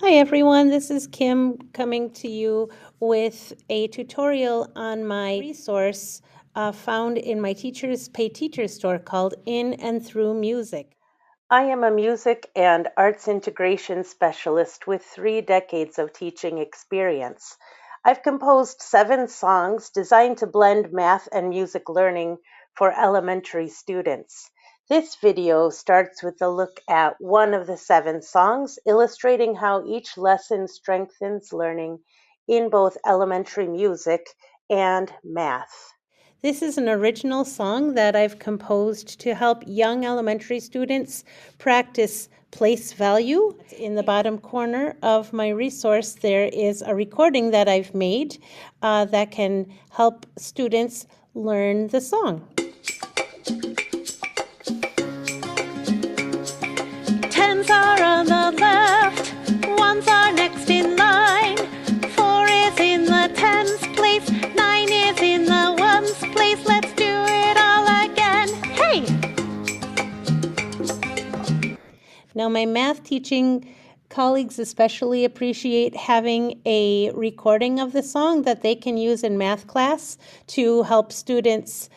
Hi everyone, this is Kim coming to you with a tutorial on my resource found in my Teachers Pay Teachers store called In and Through Music. I am a music and arts integration specialist with 3 decades of teaching experience. I've composed 7 songs designed to blend math and music learning for elementary students. This video starts with a look at one of the 7 songs, illustrating how each lesson strengthens learning in both elementary music and math. This is an original song that I've composed to help young elementary students practice place value. In the bottom corner of my resource, there is a recording that I've made that can help students learn the song. Tens are on the left, ones are next in line. 4 is in the tens place, 9 is in the ones place. Let's do it all again. Hey! Now, my math teaching colleagues especially appreciate having a recording of the song that they can use in math class to help students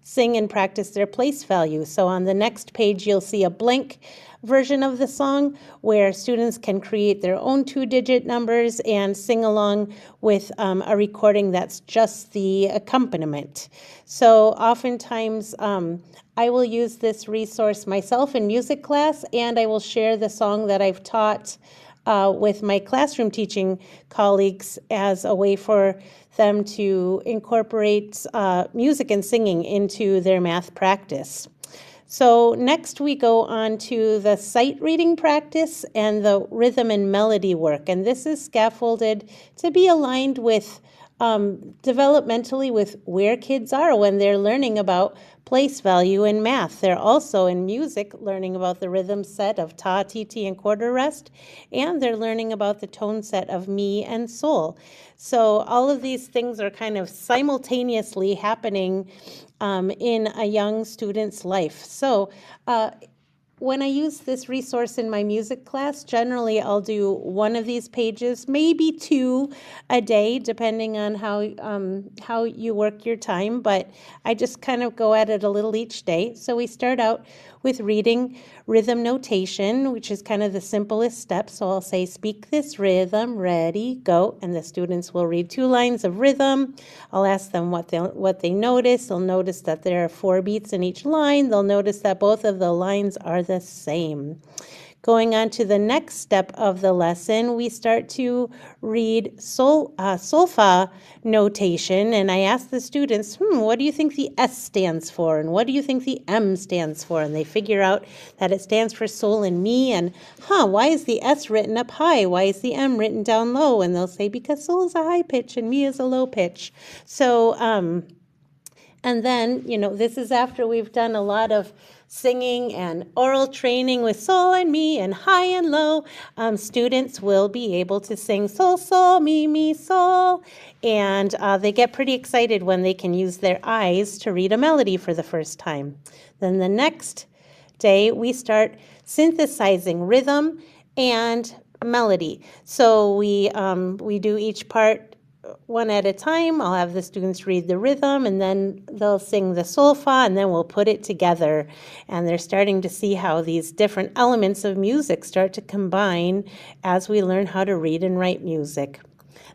sing and practice their place value. So on the next page, you'll see a blank version of the song where students can create their own 2-digit numbers and sing along with a recording that's just the accompaniment. So oftentimes I will use this resource myself in music class, and I will share the song that I've taught with my classroom teaching colleagues as a way for them to incorporate music and singing into their math practice. So next we go on to the sight reading practice and the rhythm and melody work. And this is scaffolded to be aligned with developmentally with where kids are when they're learning about place value in math. They're also in music learning about the rhythm set of ta, ti, ti, and quarter rest, and they're learning about the tone set of mi and sol. So all of these things are kind of simultaneously happening in a young student's life. So when I use this resource in my music class, generally I'll do one of these pages, maybe 2 a day, depending on how you work your time, but I just kind of go at it a little each day. So we start out with reading rhythm notation, which is kind of the simplest step. So I'll say, speak this rhythm, ready, go, and the students will read 2 lines of rhythm. I'll ask them what they notice. They'll notice that there are 4 beats in each line. They'll notice that both of the lines are the same. Going on to the next step of the lesson, we start to read solfa notation, and I ask the students, what do you think the S stands for, and what do you think the M stands for? And they figure out that it stands for sol and mi, and why is the S written up high? Why is the M written down low? And they'll say, because sol is a high pitch and mi is a low pitch. So, and then, this is after we've done a lot of singing and oral training with sol and mi and high and low. Students will be able to sing sol, sol, mi, mi, sol. And they get pretty excited when they can use their eyes to read a melody for the first time. Then the next day, we start synthesizing rhythm and melody. So we do each part one at a time. I'll have the students read the rhythm, and then they'll sing the solfa, and then we'll put it together. And they're starting to see how these different elements of music start to combine as we learn how to read and write music.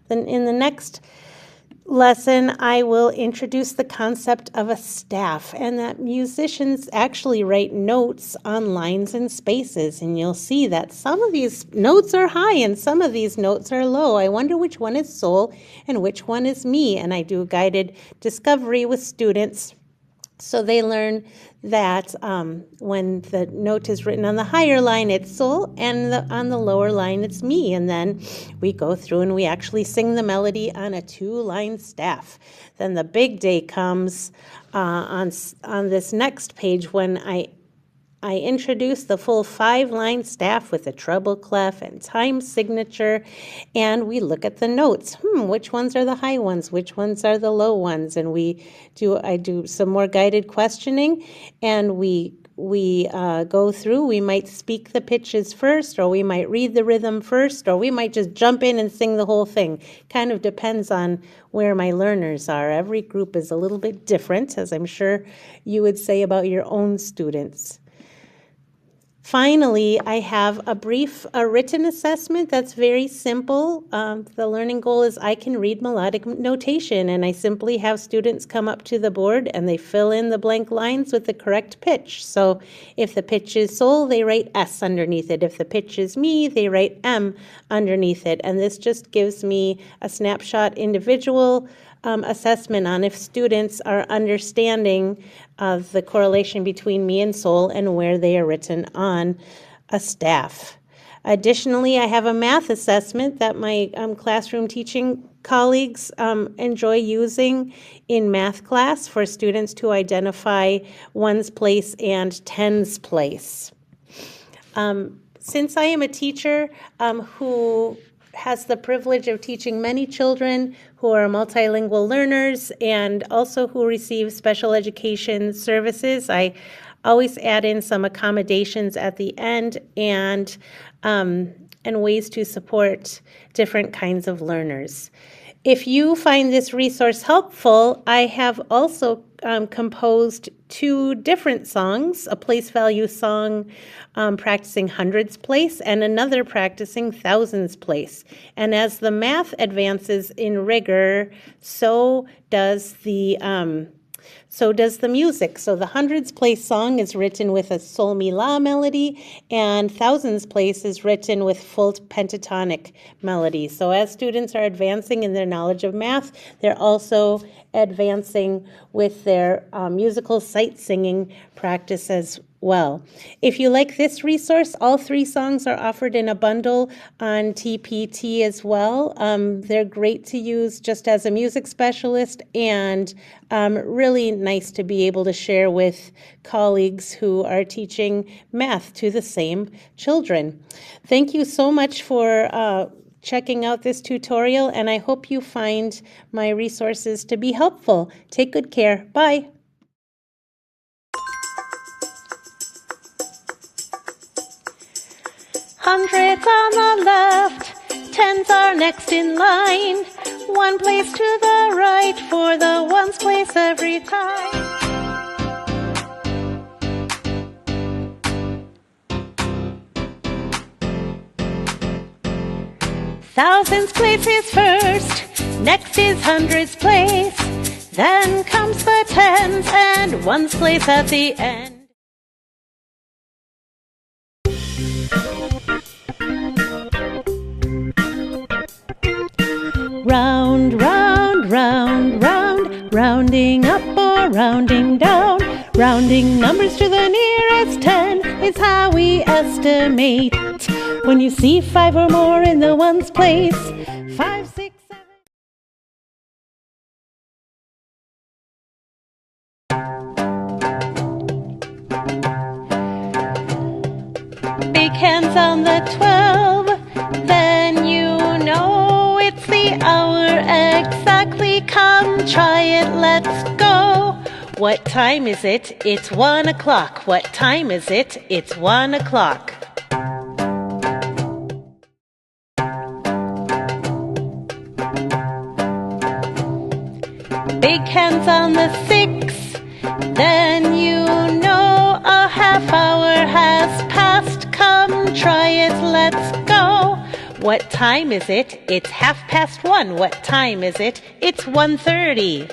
Then in the next lesson, I will introduce the concept of a staff, and that musicians actually write notes on lines and spaces, and you'll see that some of these notes are high and some of these notes are low. I wonder which one is sol and which one is mi, and I do guided discovery with students. So they learn that when the note is written on the higher line, it's sol, and on the lower line, it's mi. And then we go through and we actually sing the melody on a 2-line staff. Then the big day comes on this next page when I introduce the full 5-line staff with a treble clef and time signature, and we look at the notes. Which ones are the high ones? Which ones are the low ones? And I do some more guided questioning, and we go through, we might speak the pitches first, or we might read the rhythm first, or we might just jump in and sing the whole thing. Kind of depends on where my learners are. Every group is a little bit different, as I'm sure you would say about your own students. Finally, I have a written assessment that's very simple. The learning goal is I can read melodic notation, and I simply have students come up to the board and they fill in the blank lines with the correct pitch. So if the pitch is sol, they write S underneath it. If the pitch is mi, they write M underneath it. And this just gives me a snapshot individual assessment on if students are understanding of the correlation between mi and sol and where they are written on a staff. Additionally, I have a math assessment that my classroom teaching colleagues enjoy using in math class for students to identify ones place and tens place. Since I am a teacher who has the privilege of teaching many children who are multilingual learners and also who receive special education services, I always add in some accommodations at the end and ways to support different kinds of learners. If you find this resource helpful, I have also composed 2 different songs, a place value song practicing hundreds place and another practicing thousands place. And as the math advances in rigor, so does the music. So the hundreds place song is written with a sol mi la melody, and thousands place is written with full pentatonic melody. So as students are advancing in their knowledge of math, they're also advancing with their musical sight singing practice as well. If you like this resource, all 3 songs are offered in a bundle on TPT as well. They're great to use just as a music specialist, and really nice to be able to share with colleagues who are teaching math to the same children. Thank you so much for checking out this tutorial, and I hope you find my resources to be helpful. Take good care. Bye. Hundreds on the left, tens are next in line. 1 place to the right for the ones place every time. Thousands place is first, next is hundreds place. Then comes the tens and ones place at the end. Round, round, round, round, rounding up or rounding down. Rounding numbers to the nearest 10 is how we estimate. When you see 5 or more in the ones place, 5, 6, 7. Big hands on the 12, then you know it's the hour exactly. Come try it, let's go. What time is it? It's 1 o'clock. What time is it? It's 1 o'clock. Big hands on the 6, then you know a half hour has passed. Come try it, let's go. What time is it? It's 1:30. What time is it? It's 1:30.